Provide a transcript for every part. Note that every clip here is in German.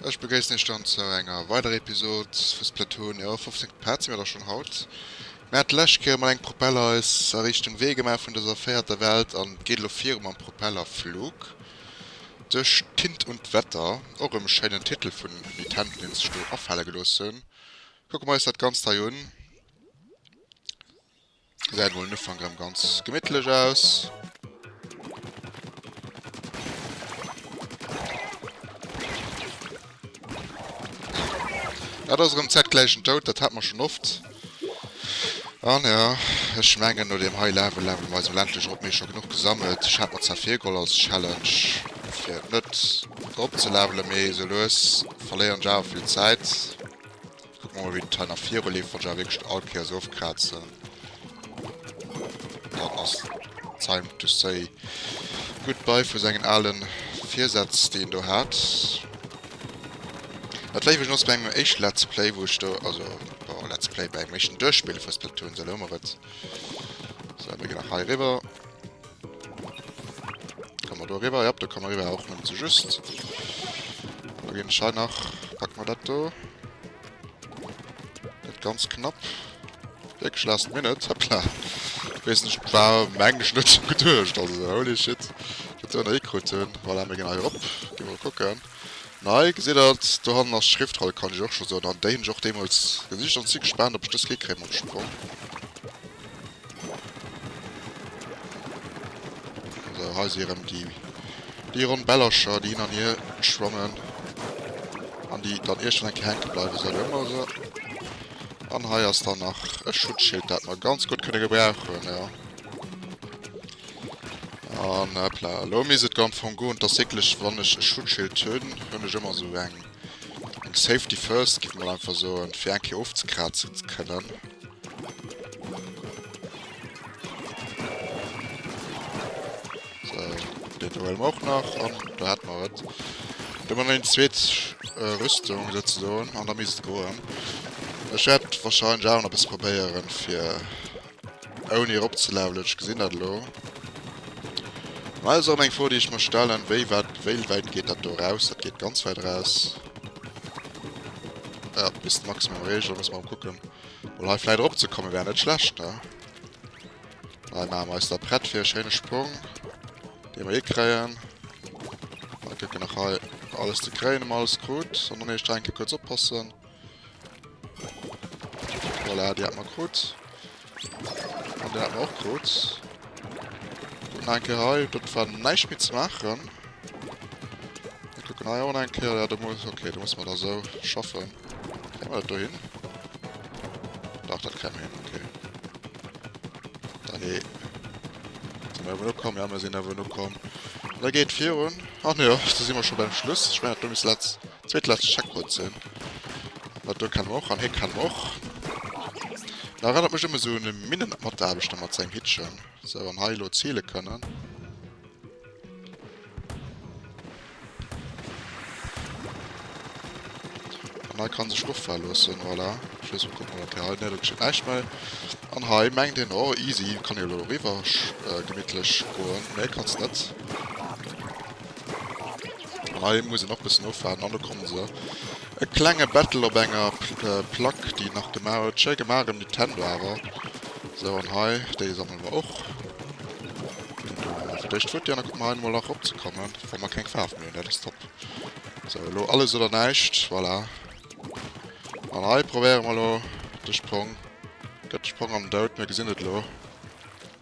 Ich begeistere mich dann zu einer weiteren Episode fürs Platoon. Ja, 15 Parts sind wir da schon haut. Wir hatten letzte Mal einen Propeller ist Richtung Weg gemacht von dieser Fährt der Welt und geht auf 4 um Propellerflug. Durch Tint und Wetter, auch im schönen Titel von Nintendo ins Stuhl Abfälle gelassen. Guck mal, ist das ganz da unten. Sieht wohl nicht von ganz gemütlich aus. Ja, das ist im zeitgleichen Tod, das hat man schon oft. Und ja, ich meine, nur dem High-Level-Level, weil so ländlich hat mich schon genug gesammelt. Ich habe mir zwar 4 Goal als Challenge für nicht abzuleveln, mehr so los. Verlieren ja viel Zeit. Gucken wir mal, wie die Teil nach 4 liefert, ja wirklich Alkehr so aufkratzen. Dann ist time to say goodbye für seinen allen 4 Sätze, den du hast. Das war ich noch beim echt Let's Play, wo ich da, also Let's Play beim echten Durchspiel fürs Platoon so immer wird. So, wir gehen nach High River. Kann man da rüber? Ja, da kann man rüber auch nicht so just. Da gehen Schein nach, packen wir das da. Das ganz knapp. Wirklich last minute, hab klar. Ich weiß nicht, war mein Schnitt so gedurcht, also holy shit. Ich hätte eine E-Kruten, weil wir gehen hier ab. Gehen wir gucken. Nein, ich sehe das, da haben wir Schriftrolle, kann ich auch schon so. Dann den ich auch damals Gesicht und sie gespannt, ob ich das gekriegt habe am Sprung. Also, hier sehen die runden Bellerscher, die an hier schwammen. Und die dann erst schon hängen bleiben sollen, immer so. Und hier ist dann noch ein Schutzschild, das man ganz gut können gebrauchen, ja. Und klar, Lomi sieht ganz von gut, dass wirklich, wenn ich ein Schutzschild töten, wenn ich immer so ein Safety First, gibt man einfach so ein Fernke aufzukratzen können. So, den Duell auch noch, und da hat man was. Wenn man in zweite Rüstung sozusagen, und dann müsste es gehen. Ich werde wahrscheinlich auch noch ein bisschen probieren, für ohne abzuleveln, ich gesehen habe. Also, vor die ich mal stellen, wie weit geht das da raus? Das geht ganz weit raus. Ja, bis zum Maximum Regel, muss man gucken. Wohl halt vielleicht raufzukommen, wäre nicht schlecht, ne? Dann machen wir da Brett für einen schönen Sprung. Den wir kriegen. Dann gucken wir nachher alles zu kriegen, alles gut. Sondern ich denke, kurz aufpassen. Voilà, die hat man gut. Und der hat man auch gut. Danke, hey, das war nichts mit zu machen. Wir gucken auch noch ein ja, du musst, okay, du musst mal da so schaffen. Kriegen wir das da hin? Doch, das kriegen wir hin, okay. Dann hier. Sind wir nur kommen? Ja, wir sind aber nur kommen. Da geht 4 und. Ach ne, ja, da sind wir schon beim Schluss. Ich meine, du musst zweitletzte Checkpoint sehen. Aber da kann man auch, an hier kann man auch. Da erinnert mich immer so eine Minenmatte, habe ich dann mal zu einem Hit schon. So, ein Hilo zielen können. Und dann kann sich auffallen lassen, voilà. Ich weiß mal gucken, ob der halt nicht steht. Erstmal an High, mengt den, oh, easy, kann ich nur rüber gemütlich gehen. Ne, kannst nicht. An High muss ich noch ein bisschen auffahren, dann kommen sie. Eine kleine Battle auf einer Plug, die nach gemacht, schön gemacht im Nintendo aber. So, und hi, die sammeln wir auch. Vielleicht wird ja noch mal einmal nach abzukommen, bevor man kein Pfeif mehr, das ist top. So, alles oder nicht, voilà. Und hi, probieren wir noch den Sprung. Geht Sprung am Dort, mir gesinnet lo.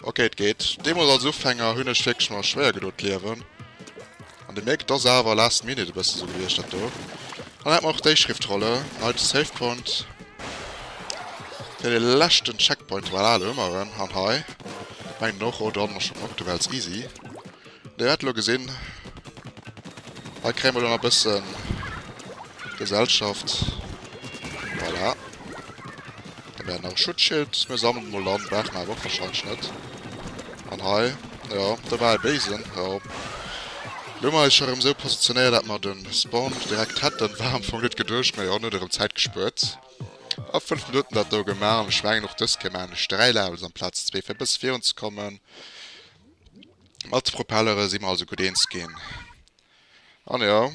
Okay, es geht. Dem muss als Aufhänger, Hühnisch wirklich mal schwer geduld leben. Und dem merkt das aber last minute, bist du so wie ich das da. Dann hat man auch die Schriftrolle, halt Save Point. Für den letzten Checkpoint war alle immer rein, und hi. Mein noch oder noch schon noch, du wärst easy. Der hat nur gesehen. Da kriegen wir dann ein bisschen Gesellschaft. Voilà. Da werden auch Schutzschild, wir sammeln mal an, brauchen wir aber wahrscheinlich nicht. Und hi. Ja, da war ein Basen, ja. Lummer ist schon so positioniert, dass man den Spawn direkt hat, dann war am Anfang nicht gedurcht, wir haben auch nur darum Zeit gespürt. Auf 5 Minuten hat er gemacht, und ich war noch das gemacht, 3 Levels am Platz 2 für bis 4 zu kommen. Als Propeller sind wir also gut ins gehen. Und ja,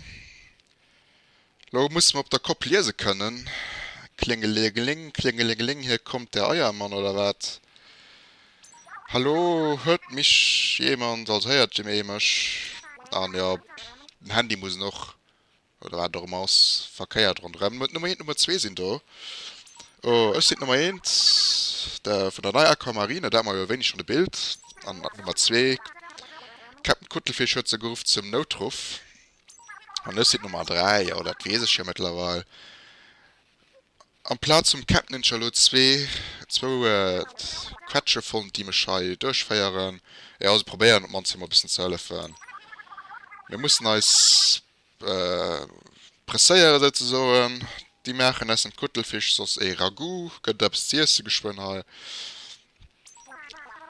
Lo muss man op der Kopf lese können. Klingelingeling, klingelingeling, hier kommt der Eiermann oder wat? Hallo, hört mich jemand, als hört ihr mich? Ah, ja, ein Handy muss noch, oder war doch aus verkehrt rundherum. Nummer 1, Nummer 2 sind da. Oh, es sind Nummer 1, der von der neuen Aquamarine, da haben wir ja wenig schon ein Bild. An Nummer 2, Captain Kuttelfisch hat sie gerufen zum Notruf. Und das sind Nummer 3, ja, das weiß ich ja mittlerweile. Am Platz zum Captain in Charlotte 2, Quetsche von die Mischei durchfeiern. Ja, also probieren, um uns immer ein bisschen zu helfen. Wir mussten als pressieren sozusagen. Die machen essen Kuttelfisch, so ein Ragout, gedäpst Zierste geschwunden.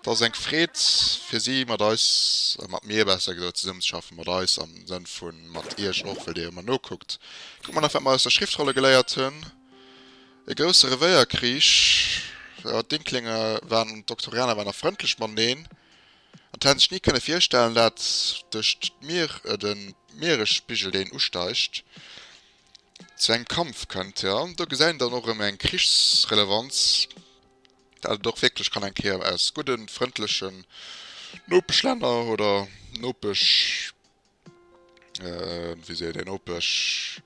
Da ist ein Fred für sie, mit uns, mit mir besser gesagt, zusammen zu schaffen, mit uns, am Sinn von, mit ihr auch, weil ihr immer nur guckt. Guck mal, einfach mal aus der Schriftrolle geleiert haben. Ein größer Reveillerkrieg, ja, Dinklinge waren und Doktorianer waren freundlich mit denen. Und haben sich nie können vorstellen, dass durch den Meeresspiegel den aussteigt, zu einem Kampf könnte, ja. Und da gesehen dann noch immer eine Kriegsrelevanz, da doch wirklich kann ein Kehr als guten, freundlichen Nopisch-Länder oder Nopisch, wie seht ihr, Nopisch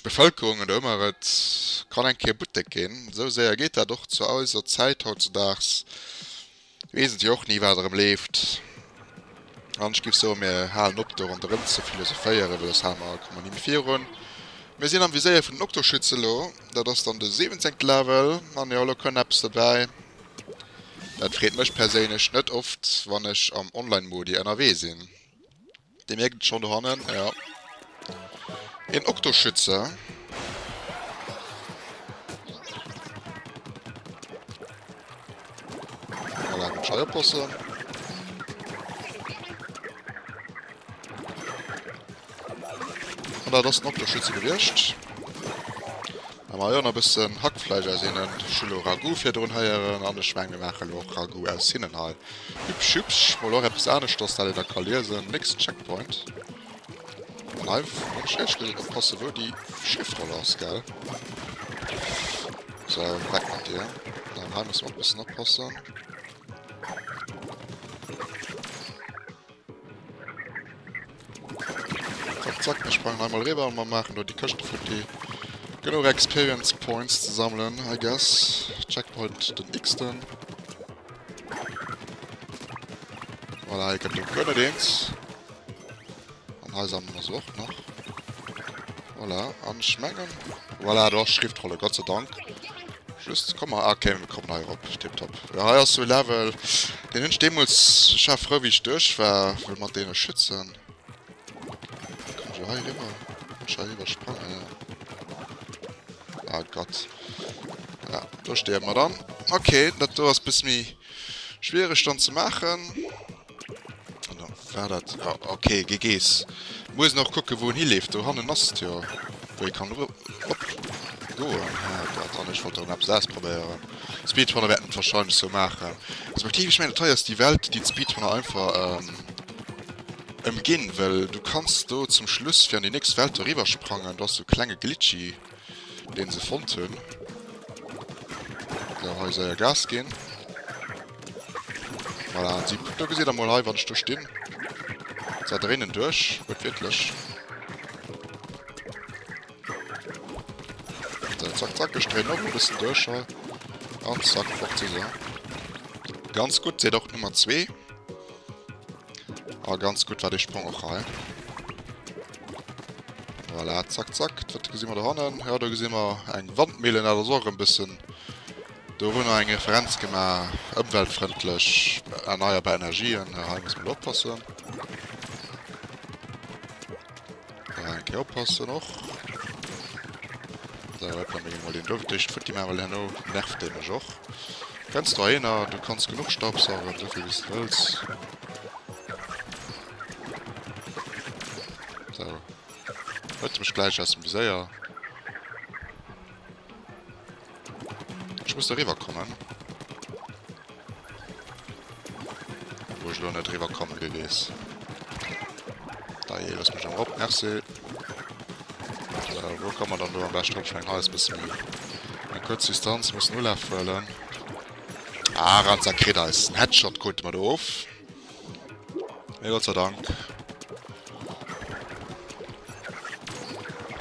Bevölkerung und immer kann ein Kehr Butte gehen. So sehr geht er doch zu unserer Zeit heutzutage. Wesentlich auch nie weiter lebt. Anders gibt es so mehr Halen ob der und zu philosophieren, weil das haben wir, kann man nicht mehr führen. Wir sehen am Visier von Oktoschütze, das ist dann der 17. Level, man ja alle können Apps dabei. Das freut mich persönlich nicht oft, wenn ich am Online-Modi NRW bin. Dem merkt schon da hinten, ja. In Oktoschütze. Mal einen Scheuerposse. Und da das noch der Schütze gewirrscht. Aber ja noch ein bisschen Hackfleisch aus ihnen. Schüler Ragout für drin heieren, andere Schweine machen auch Ragout aus ihnen halt. Hübsch, hübsch. Mal auch etwas anderes, dass da Kalier sind. Nächsten Checkpoint. Live. Und ich passe wo die Schriftrolle aus, gell? So, weg mit dir. Dann müssen wir ein bisschen abpassen. Zack, wir sprangen einmal rüber und wir machen nur die Kosten für die genug Experience Points zu sammeln, I guess. Checkpoint den X-ten. Voilà, ich hab den Gönnerdings. Und hier sammeln wir es auch noch. Voilà, anschmengen. Voilà, da Schriftrolle, Gott sei Dank. Just, komm mal, okay, wir kommen hier rauf, tipptopp. Ja, hier ist so Level. Den Hünsch, den muss ich auch froh, wie ich durch war, will man den schützen. Ja, rüber. Schau übersprungen, ja. Ah Gott. Ja, da sterben wir dann. Okay, das war ein bisschen schwierig dann zu machen. Und dann war das. Ja, okay, GG's. Muss noch gucken, wo hier lebt. Da haben wir Nast, ja. Wo ich kann rüber. Go. Ja, dann ich wollte dann selbst probieren. Speedrunner werden wahrscheinlich so machen. Respektive, ich meine, teuer ist die Welt, die Speedrunner einfach, gehen, weil du kannst du zum Schluss für die nächste Welt darüber sprangen, dass du kleine Glitchy, den sie fanden. Da soll ja Gas gehen. Voilà, sie da gesehen einmal, wann ich da stehen. Seid drinnen durch, wird wirklich. So, zack, zack, ich drehe noch ein bisschen durch. Und zack, fort zu sein. Ganz gut, seht auch Nummer 2. Aber ganz gut war der Sprung auch rein. Voilà, zack, zack. Das sehen wir da hinten. Ja, da sehen wir ein Wandmehl in der Sorge ein bisschen. Da haben wir eine Referenz gemacht. Umweltfreundlich, erneuerbare Energien. Ja, hier müssen wir aufpassen. Ja, ein bisschen aufpassen noch. Da bleibt man mal den Luftdicht. Für die mal noch nervt den mich auch. Kannst du einer, du kannst genug Staubsaugen, so viel wie du willst. So. Hört mich gleich aus dem Visier. Ich muss da rüberkommen. Wo ich noch nicht rüberkommen gewesen. Da hier, lass mich am Rob. Merci. wo kann man dann nur am besten abschwingen? Alles bis mir. Eine kurze Distanz muss nur erfüllen. Ah, Ranzer Kreda ist ein Headshot, gut mal doof. Ja, Gott sei Dank.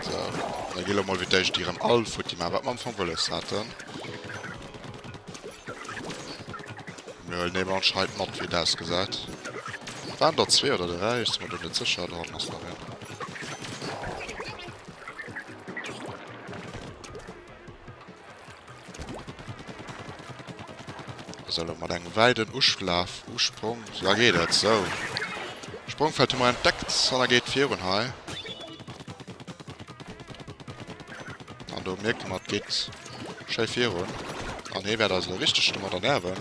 So, dann gehen wir mal wieder die am Allfoot, die was man von Willis hatten. Wir nehmen anscheinend nicht, wie das gesagt. Waren da 2 oder 3, ist mir nicht sicher, da noch ja. Soll man einen weiten Ursprung, ja geht das, so. Sprungfeld immer entdeckt, sondern geht 4 und high. Und du merkst, man geht schön 4 und. Ah ne, wäre das so richtig Stimme der Nerven.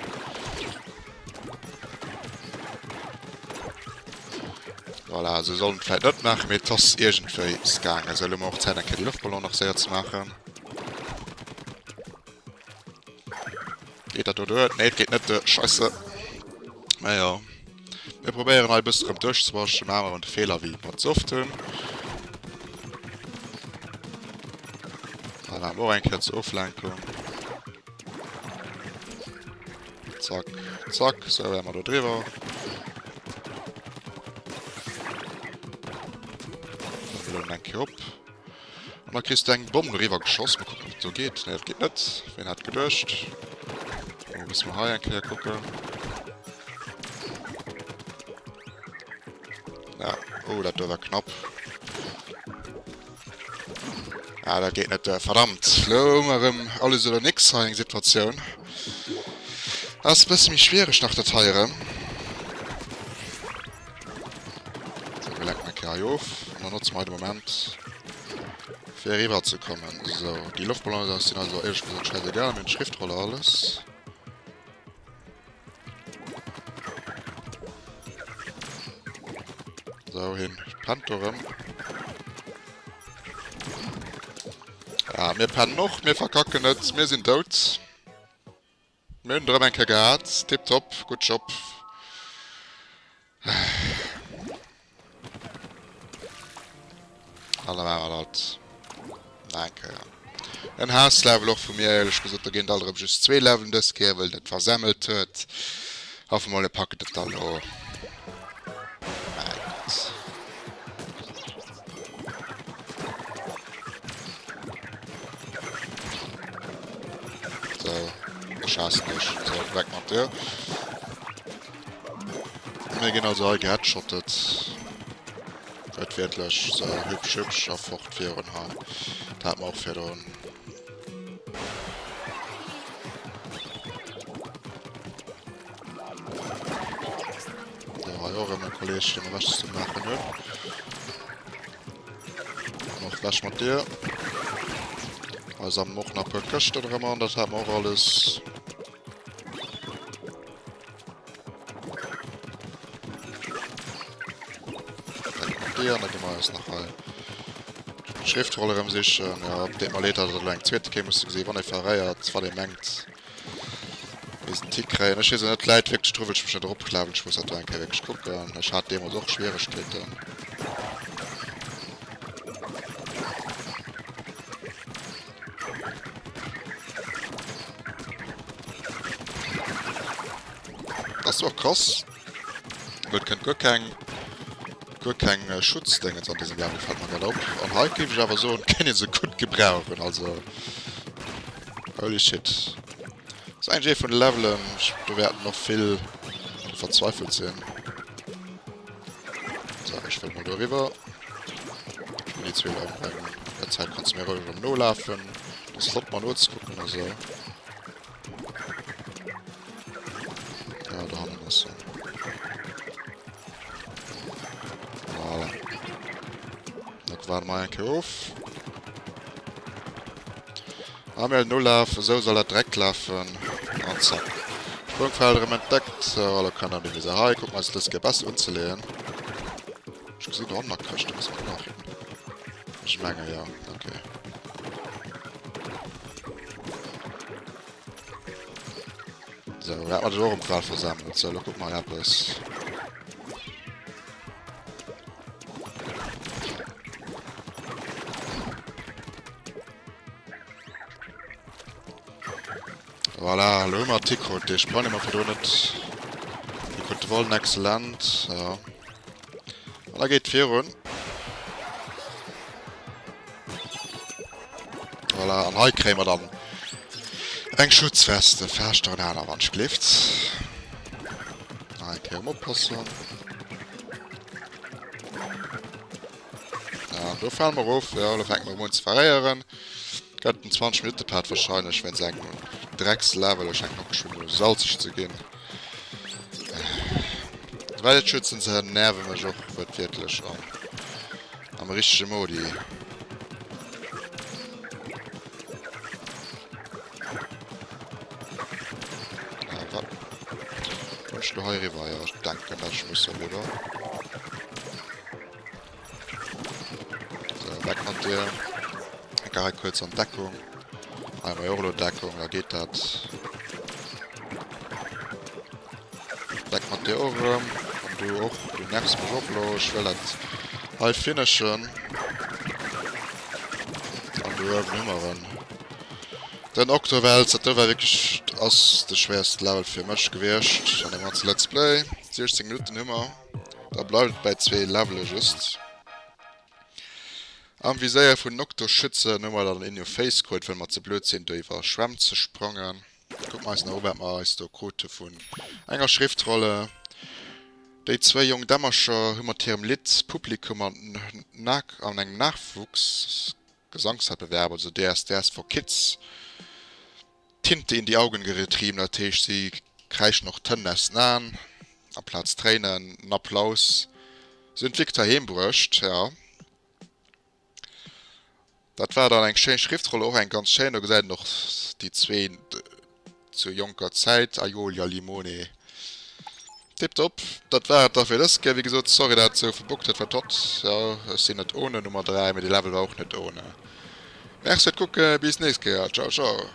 Voilà, sie sollen vielleicht nicht machen, mit das irgendwie ist gegangen. Sollen wir auch Zeit, die Luftballon noch sehr zu machen. Geht das durch? Ne, geht nicht durch. Scheiße. Naja. Wir probieren ein bisschen durchzuwaschen, machen wir einen Fehler wie man es oft tun. Dann haben wir auch eine kurze Auflenkung. Zack, zack, so werden wir da drüber. Dann denke ich ab. Und dann kriegst du einen Bomben rüber geschossen. Mal gucken, wie es so geht. Ne, das geht nicht. Wen hat gelöscht? Oh, müssen wir hier einen gucken. Ja, oh, das war knapp. Ja, das geht nicht, verdammt. Alles oder nix, eine Situation. Das ist ein bisschen schwierig nach der Teile. So, wir lenken mal hier auf. Und dann nutzen wir den Moment, für rüber zu kommen. So, die Luftballons sind also ehrlich gesagt scheißegal, mit Schriftrolle alles. So, hin. Pantorum. Ja, wir pennen noch, wir verkacken nicht, wir sind tot. Wir haben drüben gehabt, tipptopp, gut Job. Alle machen das. Danke, ja. Ein Hauslevel auch von mir, ehrlich gesagt, da gehen alle just 2 Level das hier, weil das versammelt wird. Hoffen wir mal, packen das dann auch. So, schaffst nicht. So, weg mit dir. Wir gehen also all geheadshottet. Das wird wirklich so hübsch auf Fort 4 und H. Da haben wir auch für den. Ja, auch mein Kollege, was zu machen wird. Noch Flash mit dir. Also haben noch ein paar Köste drin und das haben wir auch alles. Dann gehen wir jetzt noch mal Schriftrolle im sich, ja, den mal later so lang zweite käme musste sehen, wann er verreiert, zwar der mengt. Wir sind Tick rein, ich weiß nicht leid, wirklich drüber, ich muss nicht drauf klappen, ich muss halt einfach wirklich gucken, ich hatte dem auch Schwierigkeiten. Das ist auch krass. Wird kein Schutzding an diesem Level, hat man erlaubt. Und heute gebe ich aber so und kann ihn so gut gebrauchen, also. Holy shit. Das ist eigentlich von den Leveln, da werden noch viel verzweifelt sein. So, ich will mal darüber. Ich will die 2 aufbringen. In der Zeit kannst du mir ruhig um No laufen. Das flott mal nur zu gucken, also. Ja, da haben wir das so. Voilà. Dann waren wir eigentlich auf. Haben wir null laufen, so soll er direkt laufen. Und zack. Sprungfelder entdeckt. So, alle können dann in dieser Hai gucken, was das gibt, besser umzulegen. Ich sehe da noch Köste, muss man machen. Ich meine, ja, okay. So, wir haben den Umfall versammelt. So, guck mal, ja, das. Voilà, hallo immer Tickrot, ich brauche immer für nicht. Die konnte wollen exzellent, ja. Und da geht 4 Runden. Voilà, an heute kriegen wir dann eng Schutzweste, fährst du an der Wand schläft. Nein, kann ich aufpassen. Ja, da fallen wir auf, ja, da fängt man uns verreieren. Könnten 20 Minuten Part wahrscheinlich, wenn es ein Dreckslevel wahrscheinlich noch schon salzig zu gehen. Weil jetzt schützen sie Nerven mich auch wird wirklich am richtigen Modi. Ja, heute war ja, ich denke, das ich muss wieder. So, weg mit dir. Egal, kurz an Deckung. Einmal Euro-Deckung, da geht das. Weg mit dir auch. Und du auch, du nervst mich auch los. Ich will das halb finishen. Und du irgendwann. Den Oktowelt, das war wirklich das schwerste Level für mich gewesen. An dem ganzen Let's Play. 16 Minuten immer. Da bleibt bei 2 Level just. Am wie sehr von Nocto schütze nur dann in your face code, wenn man zu blöd sind, über Schwamm zu sprangen. Guck mal, mal ist der Quote von einer Schriftrolle. Die 2 jungen Dämmerscher haben mit ihrem Lied Publikum an einen Nachwuchs Gesangswettbewerb, also der ist für Kids. Tinte in die Augen getrieben, natürlich, sie kreischen noch Tönnessen an. Am Platz Tränen, ein Applaus. Sind Victor Hembrucht, ja. Das war dann eine schöne Schriftrolle, auch ein ganz schöner, gesagt noch die 2 zu junger Zeit, Aiolia Limone. Tipptopp, das war dafür das, wie gesagt, sorry, dass so verbuckt hat, vertot. Ja, es sind nicht ohne Nummer 3, aber die Level war auch nicht ohne. Merci, gucken, bis nächstes Mal, ciao, ciao.